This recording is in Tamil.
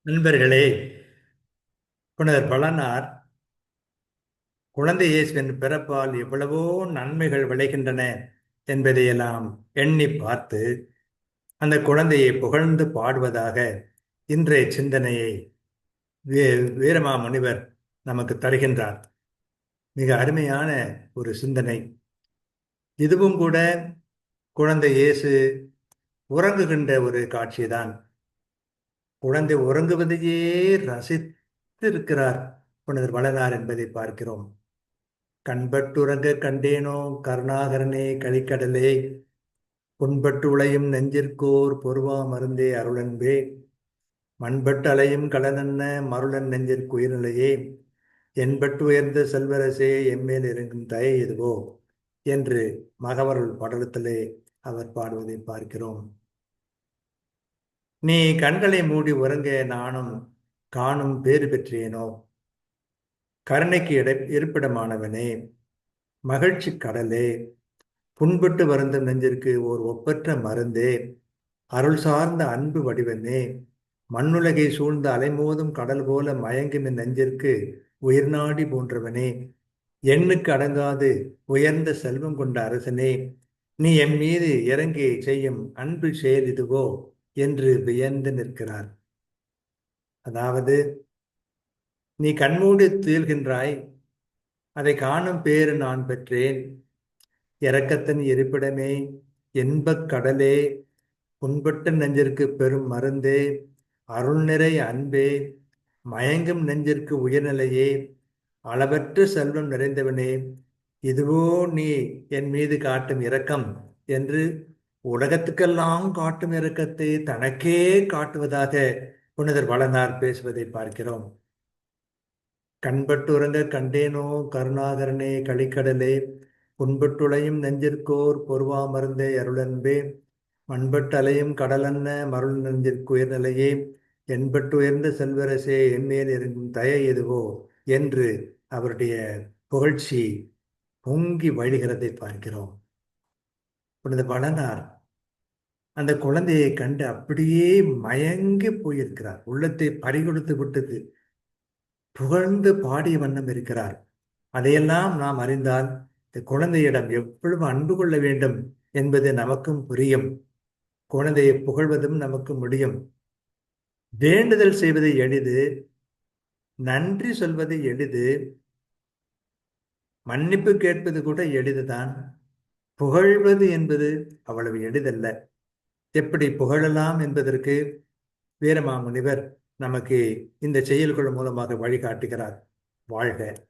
நண்பர்களே, புனிதர் பழனார் குழந்தை இயேசுவின் பிறப்பால் எவ்வளவோ நன்மைகள் விளைகின்றன என்பதையெல்லாம் எண்ணி பார்த்து அந்த குழந்தையை புகழ்ந்து பாடுவதாக இன்றைய சிந்தனையை வீரமாமுனிவர் நமக்கு தருகின்றார். மிக அருமையான ஒரு சிந்தனை. இதுவும் கூட குழந்தை இயேசு உறங்குகின்ற ஒரு காட்சிதான். குழந்தை உறங்குவதையே ரசித்து இருக்கிறார் புனிதர் வளனார் என்பதை பார்க்கிறோம். கண்பட்டுறங்க கண்டேனோ கருணாகரனே கலிக்கடலே, புண்பட்டு உளையும் நெஞ்சிற்கோர் பொறுவா மருந்தே அருளன்பே, மண்பட்டு அலையும் கடனன்ன மருளன் நெஞ்சிற்கு உயிர்நிலையே, என்பட்டு உயர்ந்த செல்வரசே எம்மேல் இறங்கும் தயை இதுவோ என்று மகவருள் படலத்திலே அவர் பாடுவதை பார்க்கிறோம். நீ கண்களை மூடி உறங்க நானும் காணும் பேறு பெற்றேனோ, கருணைக்கு இருப்பிடமானவனே, மகிழ்ச்சி கடலே, புண்பட்டு வருந்தும் நெஞ்சிற்கு ஓர் ஒப்பற்ற மருந்தே, அருள் சார்ந்த அன்பு வடிவமே, மண்ணுலகை சூழ்ந்த அலைமோதும் கடல் போல மயங்கும் நெஞ்சிற்கு உயிர்நாடி போன்றவனே, எண்ணுக்கு அடங்காது உயர்ந்த செல்வம் கொண்ட அரசனே, நீ எம் மீது இறங்கி செய்யும் அன்பு செயல் இதுவோ என்று வியந்து நிற்கிறார். அதாவது, நீ கண்மூடி துயில்கின்றாய், அதை காணும் பேறு நான் பெற்றேன். இரக்கத்தின் இருப்பிடமே, என்பக் கடலே, புண்பட்ட நெஞ்சிற்கு பெரும் மருந்தே, அருள் நிறை அன்பே, மயங்கும் நெஞ்சிற்கு உயர்நிலையே, அளவற்ற செல்வம் நிறைந்தவனே, இதுவோ நீ என் மீது காட்டும் இரக்கம் என்று உலகத்துக்கெல்லாம் காட்டும் இரக்கத்தை தனக்கே காட்டுவதாக புனிதர் வளனார் பேசுவதை பார்க்கிறோம். கண்பட்டுறங்க கண்டேனோ கருணாகரனே கலிக்கடலே, புண்பட்டுளையும் நெஞ்சிற்கோர் பொறுவா மருந்தே அருளன்பே, மண்பட்டு அலையும் கடலன்ன மருள் நெஞ்சிற்கு உயர்நிலையே, என்பட்டு உயர்ந்த செல்வரசே என்மேல் இறங்கும் தயை எதுவோ என்று அவருடைய புகழ்ச்சி பொங்கி வழிகிறதை பார்க்கிறோம். புனித வளனார் அந்த குழந்தையை கண்டு அப்படியே மயங்கி போயிருக்கிறார். உள்ளத்தை பறிகொடுத்து விட்டது. புகழ்ந்து பாடிய வண்ணம் இருக்கிறார். அதையெல்லாம் நாம் அறிந்தால் இந்த குழந்தையிடம் எவ்வளவு அன்பு கொள்ள வேண்டும் என்பது நமக்கும் புரியும். குழந்தையை புகழ்வதும் நமக்கு முடியும். வேண்டுதல் செய்வது எளிது, நன்றி சொல்வது எளிது, மன்னிப்பு கேட்பது கூட எளிதுதான். புகழ்வது என்பது அவ்வளவு எளிதல்ல. எப்படி புகழலாம் என்பதற்கு வீரமாமுனிவர் நமக்கு இந்த செயல்கள் மூலமாக வழிகாட்டுகிறார். வாழ்க.